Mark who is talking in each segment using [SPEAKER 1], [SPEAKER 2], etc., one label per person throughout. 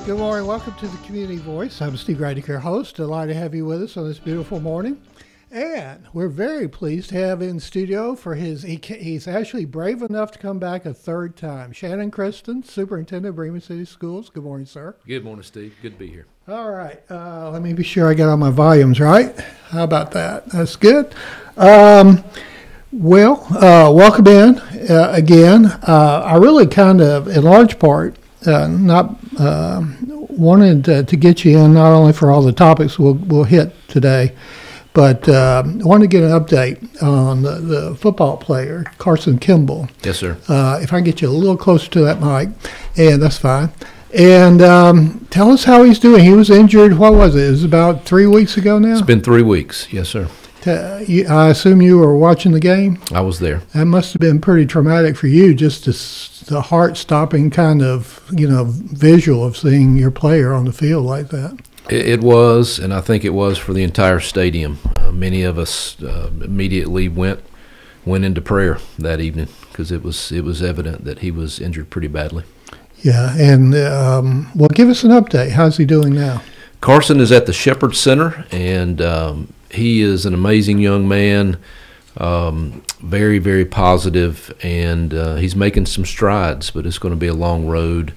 [SPEAKER 1] Good morning. Welcome to the Community Voice. I'm Steve Reidecke, host. Delighted to have you with us on this beautiful morning. And we're very pleased to have in studio for he's actually brave enough to come back a third time. Shannon Christen, Superintendent of Bremen City Schools. Good morning, sir.
[SPEAKER 2] Good morning, Steve. Good to be here.
[SPEAKER 1] All right. Let me be sure I got all my volumes right. How about that? That's good. Welcome in again. I really kind of, in large part, not wanted to get you in not only for all the topics we'll hit today, but I wanted to get an update on the football player, Carson Kimball.
[SPEAKER 2] Yes, sir.
[SPEAKER 1] If I can get you a little closer to that mic, and that's fine. And tell us how he's doing. He was injured, what was it? It was about 3 weeks ago now?
[SPEAKER 2] It's been 3 weeks. Yes, sir.
[SPEAKER 1] I assume you were watching the game?
[SPEAKER 2] I was there.
[SPEAKER 1] That must have been pretty traumatic for you, just the heart-stopping kind of, visual of seeing your player on the field like that.
[SPEAKER 2] It was, and I think it was for the entire stadium. Many of us immediately went into prayer that evening because it was evident that he was injured pretty badly.
[SPEAKER 1] Yeah, and give us an update. How's he doing now?
[SPEAKER 2] Carson is at the Shepherd Center, and he is an amazing young man, very, very positive, and he's making some strides, but it's going to be a long road.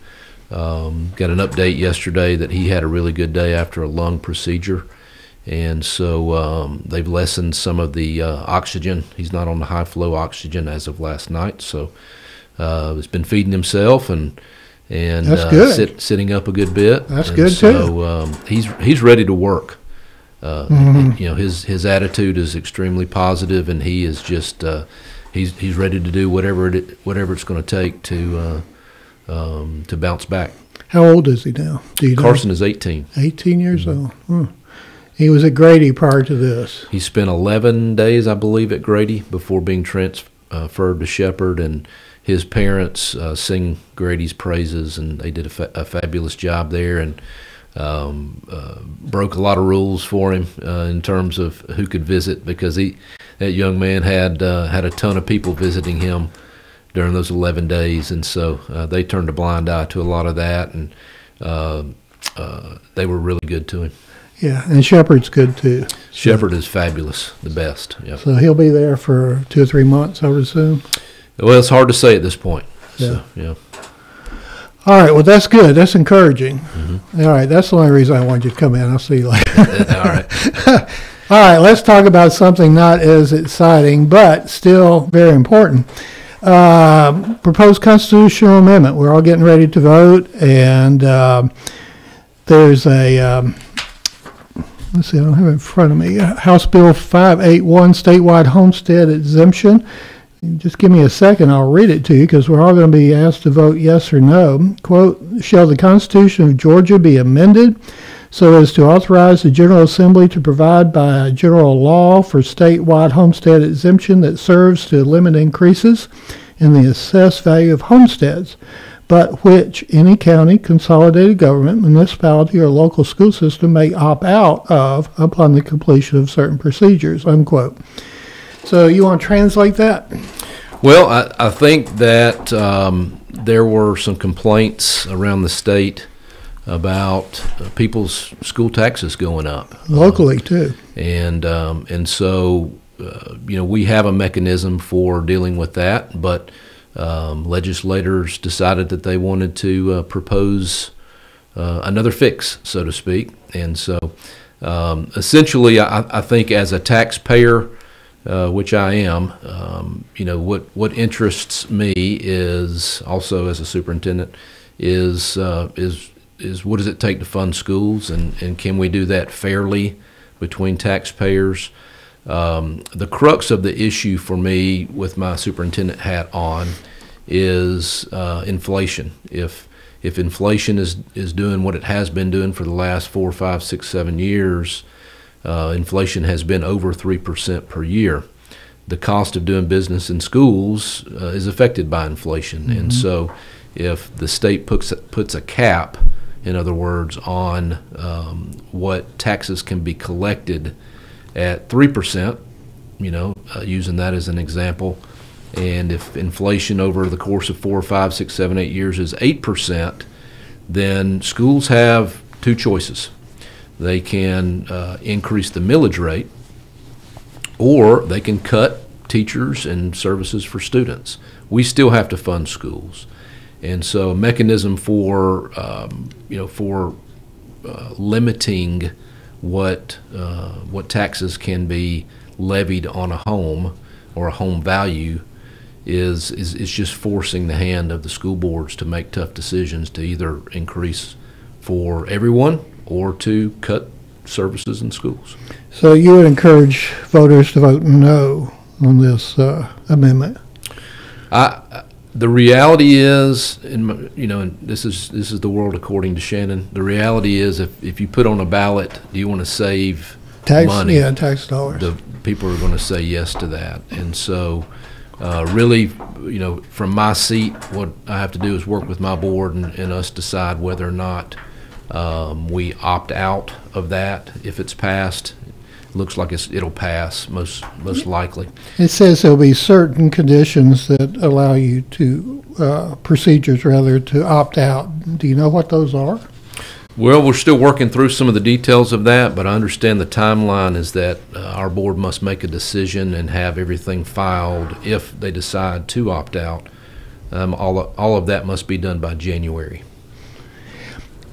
[SPEAKER 2] Got an update yesterday that he had a really good day after a lung procedure, and so they've lessened some of the oxygen. He's not on the high-flow oxygen as of last night, so he's been feeding himself and
[SPEAKER 1] That's good.
[SPEAKER 2] Sitting up a good bit.
[SPEAKER 1] That's
[SPEAKER 2] and
[SPEAKER 1] good
[SPEAKER 2] so,
[SPEAKER 1] too.
[SPEAKER 2] He's ready to work. His attitude is extremely positive, and he is just he's ready to do whatever it's going to take to bounce back.
[SPEAKER 1] How old is he now? Do you know?
[SPEAKER 2] Carson is 18.
[SPEAKER 1] 18 years old. He was at Grady prior to this.
[SPEAKER 2] He spent 11 days, I believe, at Grady before being transferred to Shepherd, and his parents sing Grady's praises, and they did a fabulous job there, and broke a lot of rules for him in terms of who could visit, because that young man had a ton of people visiting him during those 11 days, and so they turned a blind eye to a lot of that, and they were really good to him.
[SPEAKER 1] Yeah, and Shepherd's good too.
[SPEAKER 2] Shepherd is fabulous, the best. Yep.
[SPEAKER 1] So he'll be there for 2 or 3 months, I would assume.
[SPEAKER 2] Well, it's hard to say at this point.
[SPEAKER 1] Yeah.
[SPEAKER 2] So, yeah.
[SPEAKER 1] All right, well, that's good. That's encouraging.
[SPEAKER 2] Mm-hmm.
[SPEAKER 1] All right, that's the only reason I wanted you to come in. I'll see you later.
[SPEAKER 2] All right.
[SPEAKER 1] All right, let's talk about something not as exciting, but still very important. Proposed constitutional amendment. We're all getting ready to vote, and there's a, let's see, I don't have it in front of me, House Bill 581, statewide homestead exemption. Just give me a second, I'll read it to you, because we're all going to be asked to vote yes or no. Quote, shall the Constitution of Georgia be amended so as to authorize the General Assembly to provide by a general law for statewide homestead exemption that serves to limit increases in the assessed value of homesteads, but which any county, consolidated government, municipality, or local school system may opt out of upon the completion of certain procedures, unquote. So you want to translate that?
[SPEAKER 2] Well, I think that there were some complaints around the state about people's school taxes going up.
[SPEAKER 1] Locally, too.
[SPEAKER 2] And so, we have a mechanism for dealing with that, but legislators decided that they wanted to propose another fix, so to speak. And so, essentially, I think as a taxpayer, which I am, what interests me is also as a superintendent is what does it take to fund schools, and can we do that fairly between taxpayers? The crux of the issue for me with my superintendent hat on is inflation. If inflation is doing what it has been doing for the last 4, 5, 6, 7 years, inflation has been over 3% per year. The cost of doing business in schools is affected by inflation, and so if the state puts a cap, in other words, on what taxes can be collected at 3%, using that as an example, and if inflation over the course of 4, 5, 6, 7, 8 years is 8%, then schools have two choices. They can increase the millage rate, or they can cut teachers and services for students. We still have to fund schools. And so a mechanism for, limiting what taxes can be levied on a home or a home value is just forcing the hand of the school boards to make tough decisions to either increase for everyone or to cut services in schools.
[SPEAKER 1] So you would encourage voters to vote no on this amendment?
[SPEAKER 2] The reality is, and this is the world according to Shannon. The reality is, if you put on a ballot, do you want to save money?
[SPEAKER 1] Yeah, tax dollars.
[SPEAKER 2] The people are going to say yes to that, and so really, from my seat, what I have to do is work with my board and us decide whether or not we opt out of that. If it's passed, it looks like it'll pass most likely.
[SPEAKER 1] It says there'll be certain conditions that allow you to, procedures rather, to opt out. Do you know what those are?
[SPEAKER 2] Well, we're still working through some of the details of that, but I understand the timeline is that our board must make a decision and have everything filed if they decide to opt out. All of that must be done by January.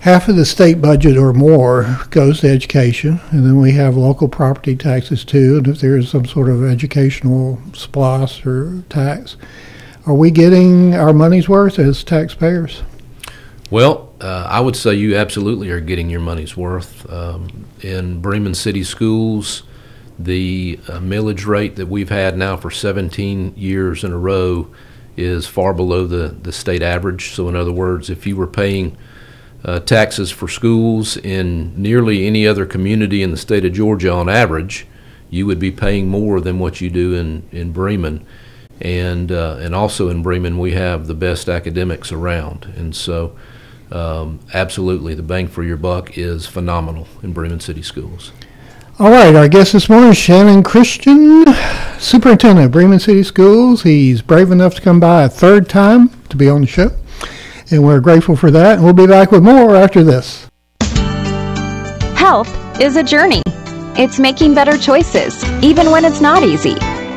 [SPEAKER 1] Half of the state budget or more goes to education, and then we have local property taxes too, and if there is some sort of educational SPLOST or tax. Are we getting our money's worth as taxpayers?
[SPEAKER 2] Well, I would say you absolutely are getting your money's worth. In Bremen City Schools, the millage rate that we've had now for 17 years in a row is far below the state average. So in other words, if you were paying taxes for schools in nearly any other community in the state of Georgia on average, you would be paying more than what you do in Bremen. And also in Bremen, we have the best academics around. And so absolutely, the bang for your buck is phenomenal in Bremen City Schools.
[SPEAKER 1] All right, our guest this morning is Shannon Christian, Superintendent of Bremen City Schools. He's brave enough to come by a third time to be on the show, and we're grateful for that. And we'll be back with more after this.
[SPEAKER 3] Health is a journey. It's making better choices, even when it's not easy.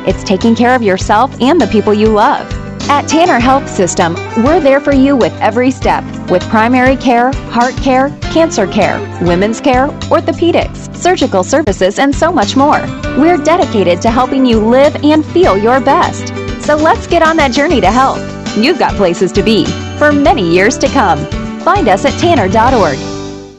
[SPEAKER 3] It's taking care of yourself and the people you love. At Tanner Health System, we're there for you with every step, with primary care, heart care, cancer care, women's care, orthopedics, surgical services, and so much more. We're dedicated to helping you live and feel your best. So let's get on that journey to health. You've got places to be for many years to come. Find us at tanner.org.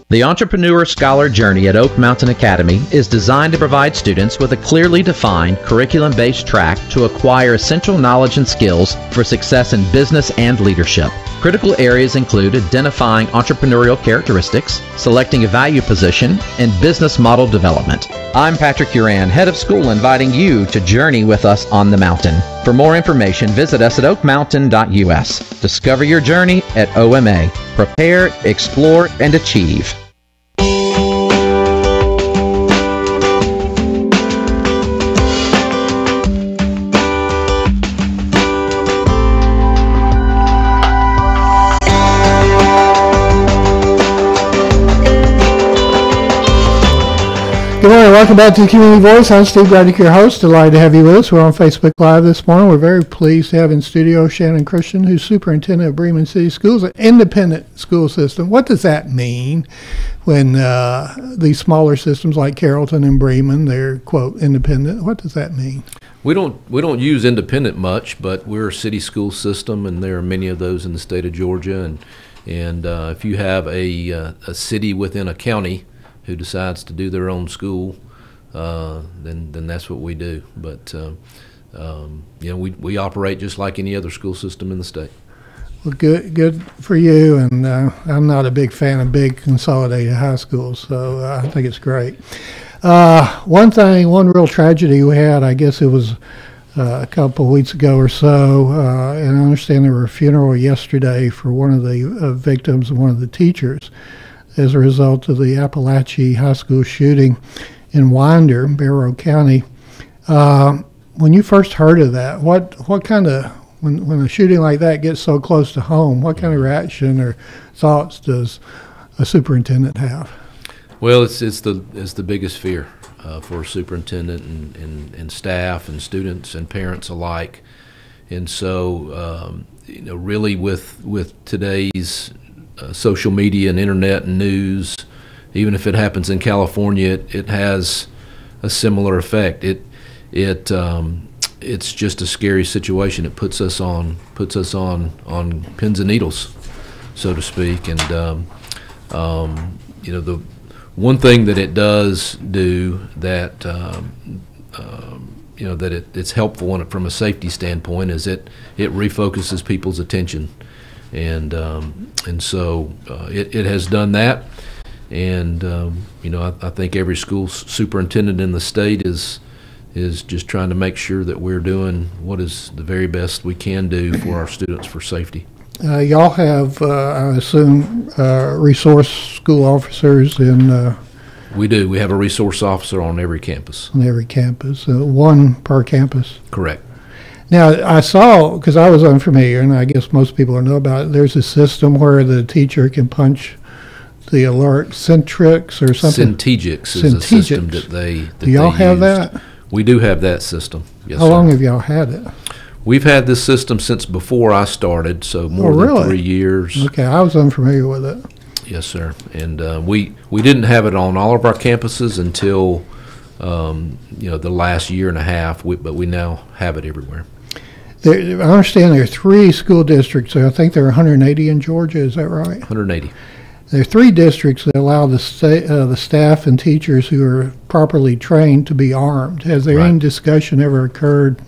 [SPEAKER 4] The Entrepreneur Scholar Journey at Oak Mountain Academy is designed to provide students with a clearly defined curriculum-based track to acquire essential knowledge and skills for success in business and leadership. Critical areas include identifying entrepreneurial characteristics, selecting a value position, and business model development. I'm Patrick Uran, head of school, inviting you to journey with us on the mountain. For more information, visit us at oakmountain.us. Discover your journey at OMA. Prepare, explore, and achieve.
[SPEAKER 1] Good morning. Welcome back to the Community Voice. I'm Steve Graddick, your host. Delighted to have you with us. We're on Facebook Live this morning. We're very pleased to have in studio Shannon Christian, who's Superintendent of Bremen City Schools, an independent school system. What does that mean when these smaller systems like Carrollton and Bremen, they're, quote, independent? What does that mean?
[SPEAKER 2] We don't use independent much, but we're a city school system, and there are many of those in the state of Georgia. And if you have a city within a county who decides to do their own school, then that's what we do. But we operate just like any other school system in the state.
[SPEAKER 1] Well, good for you. And I'm not a big fan of big consolidated high schools, so I think it's great. One real tragedy we had, I guess it was a couple of weeks ago or so, and I understand there were a funeral yesterday for one of the victims and one of the teachers as a result of the Appalachia High School shooting in Winder, Barrow County. When you first heard of that, what kind of When a shooting like that gets so close to home, what kind of reaction or thoughts does a superintendent have?
[SPEAKER 2] Well, it's the biggest fear for a superintendent and staff and students and parents alike. And so, really with today's social media and internet and news, even if it happens in California, it has a similar effect. It's just a scary situation. It puts us on pins and needles, so to speak. And the one thing that it does do that it's helpful from a safety standpoint is it refocuses people's attention, and so it has done that. And I think every school superintendent in the state is just trying to make sure that we're doing what is the very best we can do for our students for safety.
[SPEAKER 1] Y'all have, I assume, resource school officers in.
[SPEAKER 2] We do. We have a resource officer on every campus.
[SPEAKER 1] On every campus, one per campus.
[SPEAKER 2] Correct.
[SPEAKER 1] Now, I saw, because I was unfamiliar, and I guess most people don't know about it, there's a system where the teacher can punch the alert, Centrix or something.
[SPEAKER 2] Centegix is a system that they
[SPEAKER 1] do y'all have that?
[SPEAKER 2] We do have that system. Yes,
[SPEAKER 1] How
[SPEAKER 2] sir.
[SPEAKER 1] long have y'all had it?
[SPEAKER 2] We've had this system since before I started, so more than 3 years.
[SPEAKER 1] Okay, I was unfamiliar with it.
[SPEAKER 2] Yes, sir. And we didn't have it on all of our campuses until the last year and a half, but we now have it everywhere.
[SPEAKER 1] I understand there are 3 school districts. I think there are 180 in Georgia. Is that right?
[SPEAKER 2] 180.
[SPEAKER 1] There are 3 districts that allow the staff and teachers who are properly trained to be armed. Has there any discussion ever occurred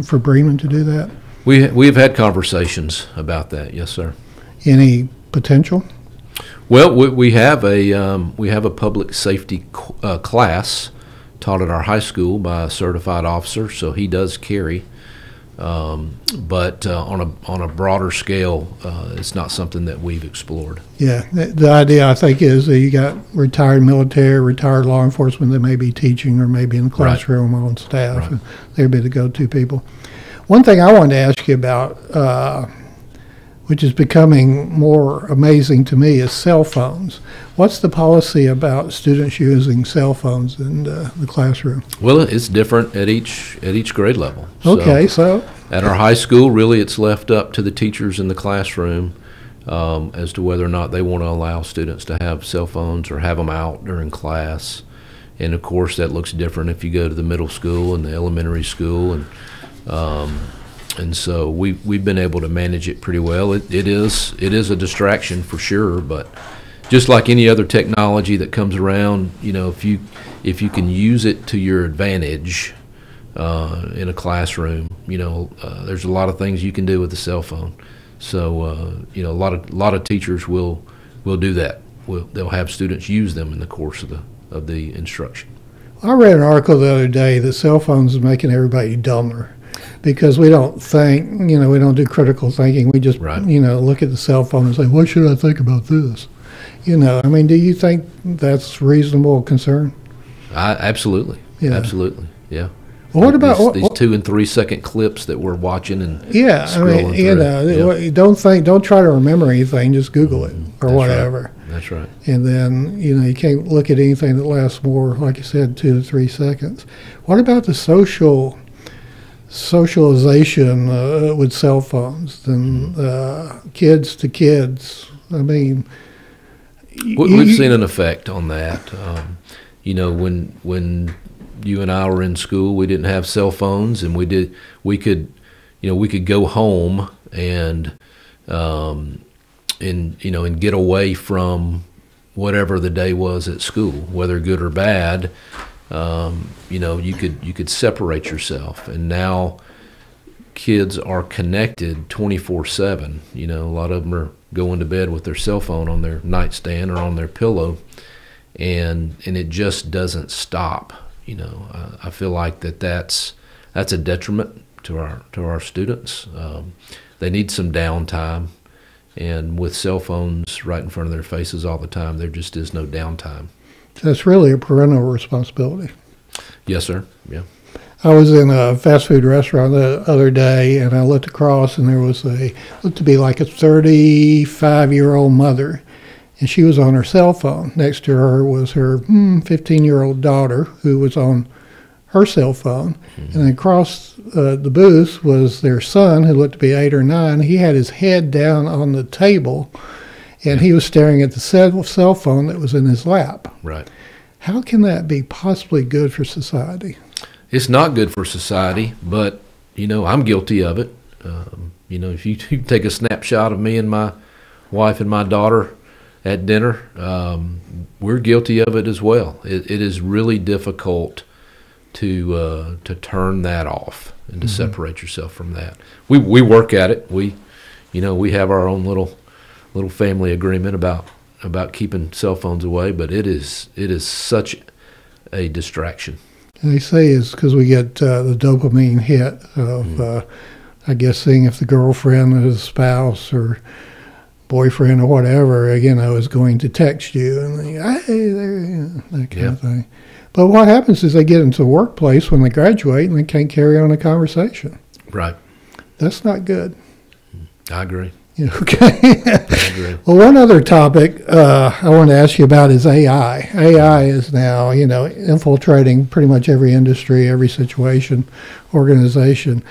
[SPEAKER 1] for Bremen to do that?
[SPEAKER 2] We've had conversations about that. Yes, sir.
[SPEAKER 1] Any potential?
[SPEAKER 2] Well, we have a public safety class taught at our high school by a certified officer, so he does carry. But on a broader scale, it's not something that we've explored.
[SPEAKER 1] Yeah, the idea I think is that you got retired military, retired law enforcement that may be teaching or maybe in the classroom on staff.
[SPEAKER 2] Right.
[SPEAKER 1] They'd be the go-to people. One thing I wanted to ask you about, which is becoming more amazing to me, is cell phones. What's the policy about students using cell phones in the classroom?
[SPEAKER 2] Well, it's different at each grade level.
[SPEAKER 1] Okay, so
[SPEAKER 2] at our high school, really, it's left up to the teachers in the classroom as to whether or not they want to allow students to have cell phones or have them out during class. And of course, that looks different if you go to the middle school and the elementary school, and so we've been able to manage it pretty well. It is a distraction for sure, but just like any other technology that comes around, if you can use it to your advantage in a classroom, there's a lot of things you can do with the cell phone. So a lot of teachers will do that. They'll have students use them in the course of the instruction.
[SPEAKER 1] I read an article the other day that cell phones is making everybody dumber, because we don't think, we don't do critical thinking. We just, look at the cell phone and say, what should I think about this? Do you think that's reasonable concern?
[SPEAKER 2] Absolutely.
[SPEAKER 1] Yeah.
[SPEAKER 2] Absolutely. Yeah.
[SPEAKER 1] Well, what about
[SPEAKER 2] these 2 and 3 second clips that we're watching and
[SPEAKER 1] scrolling
[SPEAKER 2] through?
[SPEAKER 1] Don't try to remember anything. Just Google it or
[SPEAKER 2] That's
[SPEAKER 1] whatever.
[SPEAKER 2] Right. That's right.
[SPEAKER 1] And then you can't look at anything that lasts more, like you said, 2 to 3 seconds. What about the socialization with cell phones and kids to kids? We've
[SPEAKER 2] seen an effect on that. When you and I were in school, we didn't have cell phones, and we could go home and get away from whatever the day was at school, whether good or bad. You could separate yourself, and now kids are connected 24/7. A lot of them are going to bed with their cell phone on their nightstand or on their pillow, and it just doesn't stop. I feel like that's a detriment to our students. They need some downtime, and with cell phones right in front of their faces all the time, there just is no downtime.
[SPEAKER 1] That's really a parental responsibility.
[SPEAKER 2] Yes, sir. Yeah.
[SPEAKER 1] I was in a fast food restaurant the other day, and I looked across, and there was looked to be like a 35-year-old mother, and she was on her cell phone. Next to her was her 15-year-old daughter, who was on her cell phone. Mm-hmm. And across the booth was their son, who looked to be 8 or 9. He had his head down on the table, and he was staring at the cell phone that was in his lap.
[SPEAKER 2] Right.
[SPEAKER 1] How can that be possibly good for society?
[SPEAKER 2] It's not good for society, but, I'm guilty of it. If you take a snapshot of me and my wife and my daughter at dinner, we're guilty of it as well. It is really difficult to turn that off and to separate yourself from that. We work at it. We have our own little family agreement about keeping cell phones away, but it is such a distraction.
[SPEAKER 1] They say it's because we get the dopamine hit of, I guess, seeing if the girlfriend or the spouse or boyfriend or whatever, is going to text you and hey, there, that kind of thing. But what happens is they get into the workplace when they graduate and they can't carry on a conversation.
[SPEAKER 2] Right.
[SPEAKER 1] That's not good.
[SPEAKER 2] I agree.
[SPEAKER 1] Okay.
[SPEAKER 2] I agree.
[SPEAKER 1] Well, one other topic I want to ask you about is AI. AI is now, infiltrating pretty much every industry, every situation, organization.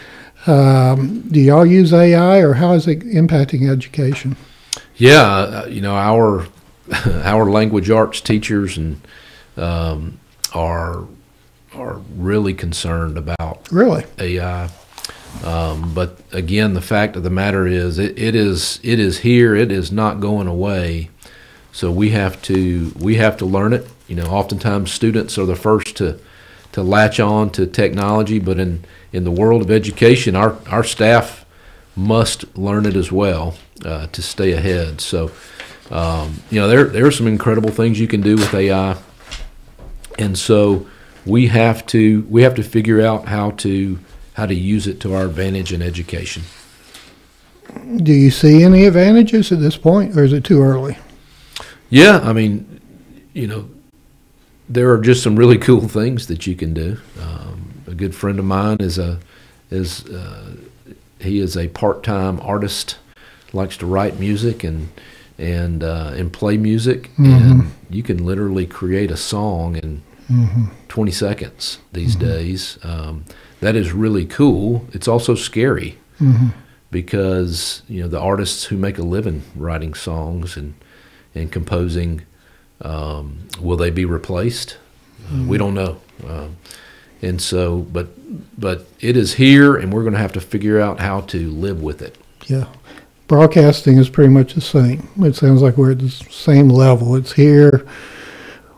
[SPEAKER 1] Do y'all use AI, or how is it impacting education?
[SPEAKER 2] Yeah, our language arts teachers and are really concerned about AI. But again, the fact of the matter is, it is here. It is not going away. So we have to learn it. Oftentimes students are the first to latch on to technology, but in the world of education, our staff must learn it as well to stay ahead. So there are some incredible things you can do with AI, and so we have to figure out how to use it to our advantage in education.
[SPEAKER 1] Do you see any advantages at this point, or is it too early?
[SPEAKER 2] Yeah, there are just some really cool things that you can do. A good friend of mine he is a part-time artist, likes to write music and play music, and you can literally create a song in 20 seconds these days. That is really cool. It's also scary because the artists who make a living writing songs and composing, will they be replaced? We don't know. And so, but it is here, and we're going to have to figure out how to live with it.
[SPEAKER 1] Yeah. Broadcasting is pretty much the same. It sounds like we're at the same level. It's here.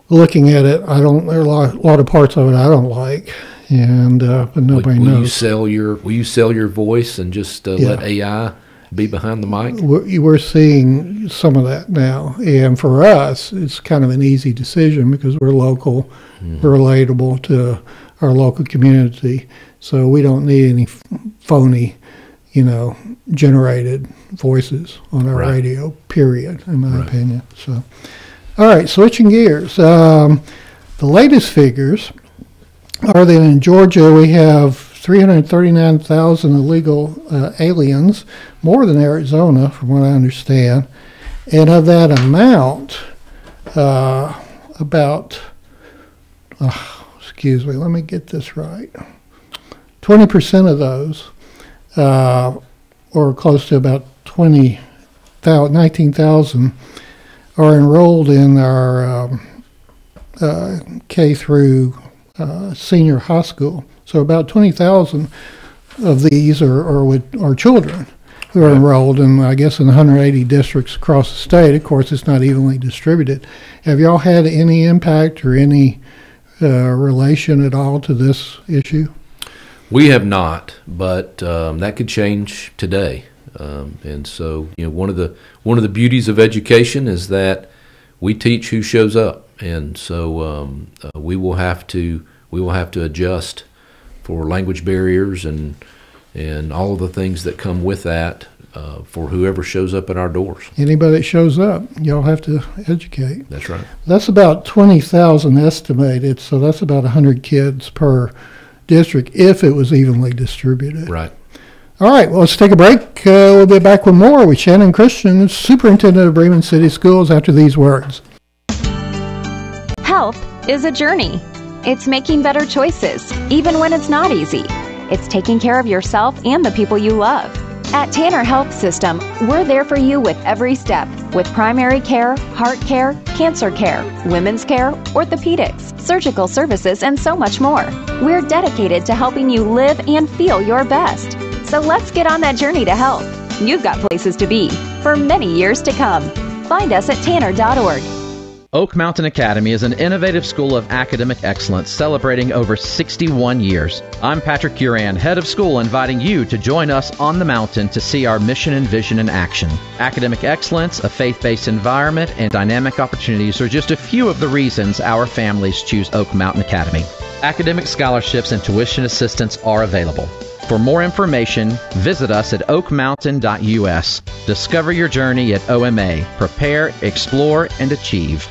[SPEAKER 1] Looking at it, there are a lot of parts of it I don't like, and but nobody knows.
[SPEAKER 2] Will you sell your voice and just let AI be behind the mic?
[SPEAKER 1] We're seeing some of that now, and for us, it's kind of an easy decision because we're local, we're relatable to our local community, so we don't need any phony, generated voices on our radio. Period, in my opinion. So. All right, switching gears. The latest figures are that in Georgia we have 339,000 illegal aliens, more than Arizona, from what I understand. And of that amount, let me get this right. 20% of those, or close to about 19,000, are enrolled in our K through senior high school. So about 20,000 of these are children who are enrolled in, I guess, in 180 districts across the state. Of course, it's not evenly distributed. Have y'all had any impact or any relation at all to this issue?
[SPEAKER 2] We have not, but that could change today. And so, one of the beauties of education is that we teach who shows up, and so we will have to adjust for language barriers and all of the things that come with that for whoever shows up at our doors.
[SPEAKER 1] Anybody that shows up, y'all have to educate.
[SPEAKER 2] That's right.
[SPEAKER 1] That's about 20,000 estimated, so that's about 100 kids per district if it was evenly distributed.
[SPEAKER 2] Right.
[SPEAKER 1] All right, well, let's take a break. We'll be back with more with Shannon Christian, Superintendent of Bremen City Schools, after these words.
[SPEAKER 3] Health is a journey. It's making better choices, even when it's not easy. It's taking care of yourself and the people you love. At Tanner Health System, we're there for you with every step, with primary care, heart care, cancer care, women's care, orthopedics, surgical services, and so much more. We're dedicated to helping you live and feel your best. So let's get on that journey to health. You've got places to be for many years to come. Find us at tanner.org.
[SPEAKER 4] Oak Mountain Academy is an innovative school of academic excellence celebrating over 61 years. I'm Patrick Uran, head of school, inviting you to join us on the mountain to see our mission and vision in action. Academic excellence, a faith-based environment, and dynamic opportunities are just a few of the reasons our families choose Oak Mountain Academy. Academic scholarships and tuition assistance are available. For more information, visit us at oakmountain.us. Discover your journey at OMA. Prepare, explore, and achieve.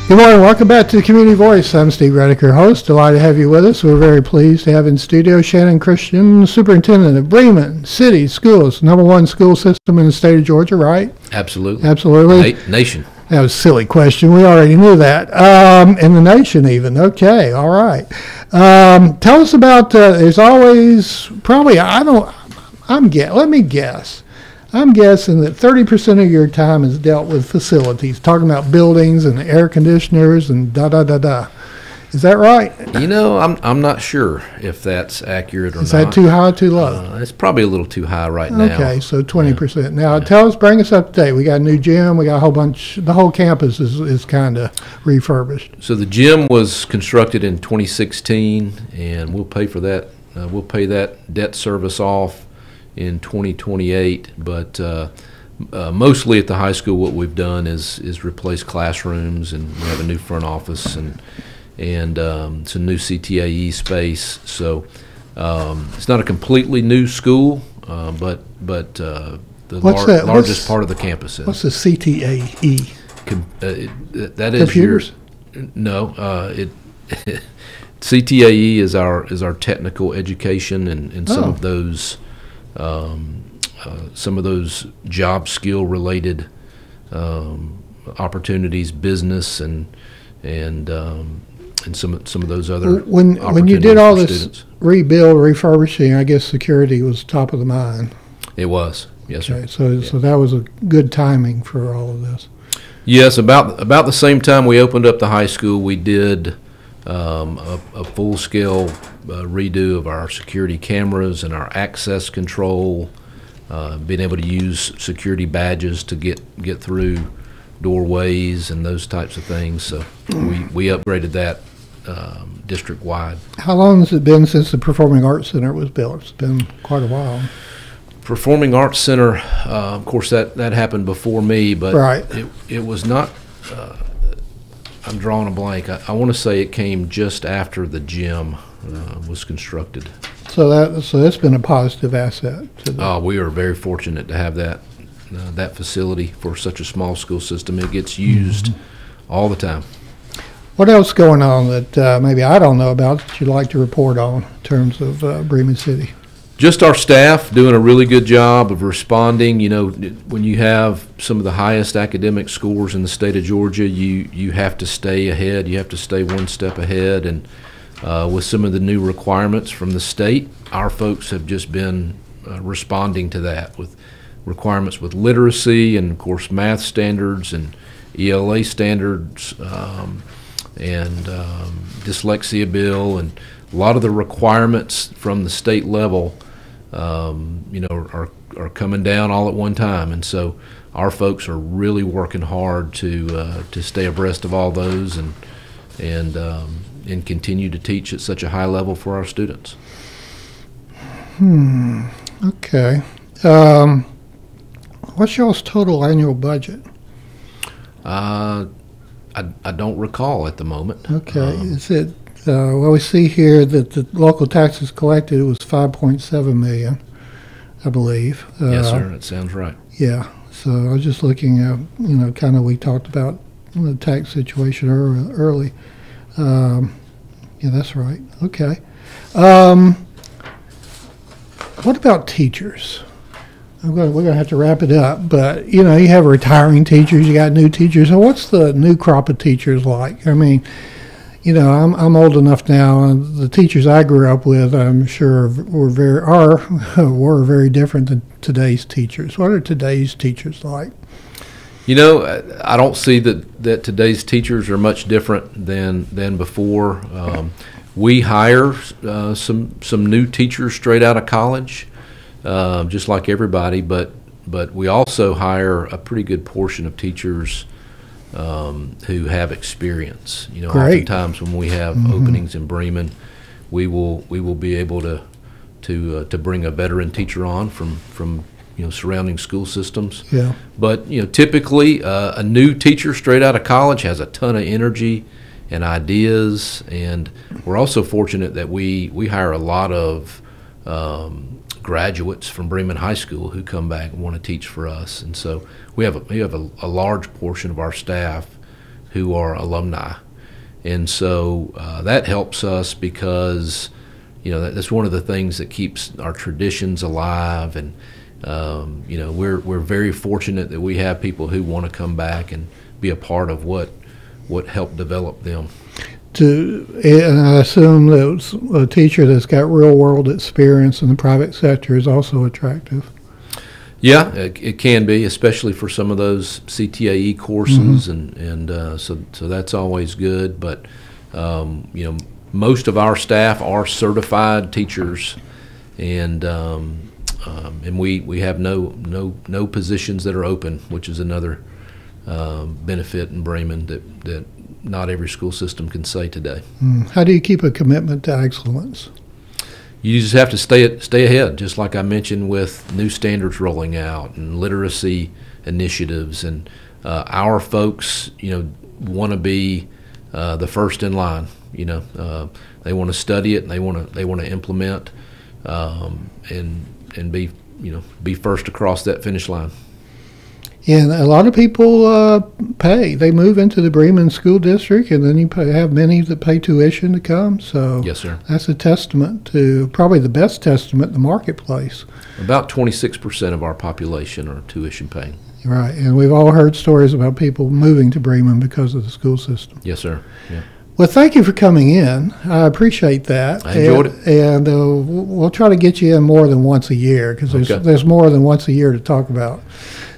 [SPEAKER 1] Good morning. Welcome back to the Community Voice. I'm Steve Redeker, host. Delighted to have you with us. We're very pleased to have in studio Shannon Christian, Superintendent of Bremen City Schools, #1 school system in the state of Georgia, right?
[SPEAKER 2] Absolutely.
[SPEAKER 1] Absolutely.
[SPEAKER 2] Nation.
[SPEAKER 1] That was a silly question. We already knew that. In the nation even. Okay. All right. Tell us about, there's always, probably, let me guess. I'm guessing that 30% of your time is dealt with facilities, talking about buildings and air conditioners and da-da-da-da. Is that right?
[SPEAKER 2] You know, I'm not sure if that's accurate or not.
[SPEAKER 1] Is that too high or too low?
[SPEAKER 2] It's probably a little too high right now.
[SPEAKER 1] Okay, so 20%. Now, bring us up to date. We got a new gym. We got a whole bunch. The whole campus is kind of refurbished.
[SPEAKER 2] So the gym was constructed in 2016, and we'll pay for that. We'll pay that debt service off in 2028, but mostly at the high school what we've done is replace classrooms, and we have a new front office and some new CTAE space. So it's not a completely new school, but the largest part of the campus is.
[SPEAKER 1] What's the CTAE?
[SPEAKER 2] That is
[SPEAKER 1] computers?
[SPEAKER 2] CTAE is our technical education and some of those job skill related opportunities, business and some of those other
[SPEAKER 1] when you did all this
[SPEAKER 2] students.
[SPEAKER 1] Rebuild, refurbishing, I guess security was top of the mind.
[SPEAKER 2] It was, yes,
[SPEAKER 1] okay,
[SPEAKER 2] sir.
[SPEAKER 1] So that was a good timing for all of this.
[SPEAKER 2] Yes, about the same time we opened up the high school, we did a full-scale redo of our security cameras and our access control, being able to use security badges to get through doorways and those types of things. So we upgraded that district-wide.
[SPEAKER 1] How long has it been since the Performing Arts Center was built? It's been quite a while.
[SPEAKER 2] Performing Arts Center, of course, that happened before me, but
[SPEAKER 1] right.
[SPEAKER 2] it was not. I'm drawing a blank. I want to say it came just after the gym was constructed.
[SPEAKER 1] So that's been a positive asset.
[SPEAKER 2] We are very fortunate to have that facility for such a small school system. It gets used all the time.
[SPEAKER 1] What else going on that maybe I don't know about that you'd like to report on in terms of Bremen City?
[SPEAKER 2] Just our staff doing a really good job of responding. You know, when you have some of the highest academic scores in the state of Georgia, you have to stay ahead. You have to stay one step ahead. And with some of the new requirements from the state, our folks have just been responding to that with requirements with literacy and, of course, math standards and ELA standards and dyslexia bill, and a lot of the requirements from the state level are coming down all at one time, and so our folks are really working hard to stay abreast of all those and continue to teach at such a high level for our students.
[SPEAKER 1] Okay. What's y'all's total annual budget?
[SPEAKER 2] I don't recall at the moment.
[SPEAKER 1] Okay, is it? Well, we see here that the local taxes collected, it was 5.7 million, I believe.
[SPEAKER 2] Yes, sir. That sounds right.
[SPEAKER 1] Yeah. So I was just looking at, kind of we talked about the tax situation early. Yeah, that's right. Okay. What about teachers? We're going to have to wrap it up, but you have retiring teachers, you got new teachers. So what's the new crop of teachers like? I mean, I'm old enough now, and the teachers I grew up with, I'm sure were very different than today's teachers. What are today's teachers like?
[SPEAKER 2] I don't see that today's teachers are much different than before. We hire some new teachers straight out of college, just like everybody, but we also hire a pretty good portion of teachers who have experience.
[SPEAKER 1] Great.
[SPEAKER 2] Oftentimes when we have openings in Bremen, we will be able to bring a veteran teacher on from surrounding school systems.
[SPEAKER 1] Yeah.
[SPEAKER 2] But typically a new teacher straight out of college has a ton of energy and ideas, and we're also fortunate that we hire a lot of graduates from Bremen High School who come back and want to teach for us, and so we have a large portion of our staff who are alumni, and so that helps us because that's one of the things that keeps our traditions alive, and we're very fortunate that we have people who want to come back and be a part of what helped develop them.
[SPEAKER 1] And I assume that a teacher that's got real world experience in the private sector is also attractive.
[SPEAKER 2] Yeah, it can be, especially for some of those CTAE courses, and so that's always good. But most of our staff are certified teachers, and we have no positions that are open, which is another benefit in Bremen that not every school system can say today.
[SPEAKER 1] How do you keep a commitment to excellence?
[SPEAKER 2] You just have to stay ahead, just like I mentioned with new standards rolling out and literacy initiatives, and our folks, want to be the first in line. They want to study it and they want to implement and be first across that finish line.
[SPEAKER 1] And a lot of people pay. They move into the Bremen School District, and then you have many that pay tuition to come. So
[SPEAKER 2] yes, sir.
[SPEAKER 1] That's a testament to, probably the best testament in the marketplace.
[SPEAKER 2] About 26% of our population are tuition paying.
[SPEAKER 1] Right, and we've all heard stories about people moving to Bremen because of the school system.
[SPEAKER 2] Yes, sir. Yeah.
[SPEAKER 1] Well, thank you for coming in. I appreciate that.
[SPEAKER 2] I enjoyed it.
[SPEAKER 1] And we'll try to get you in more than once a year, because there's more than once a year to talk about.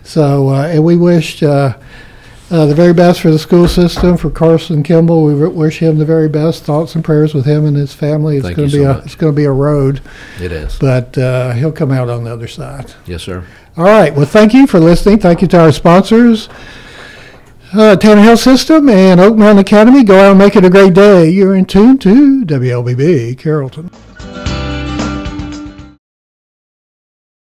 [SPEAKER 1] So, and we wish the very best for the school system, for Carson Kimball. We wish him the very best. Thoughts and prayers with him and his family. It's going to be a road.
[SPEAKER 2] It is.
[SPEAKER 1] But he'll come out on the other side.
[SPEAKER 2] Yes, sir.
[SPEAKER 1] All right. Well, thank you for listening. Thank you to our sponsors, Tanner Health System and Oak Mountain Academy. Go out and make it a great day. You're in tune to WLBB Carrollton.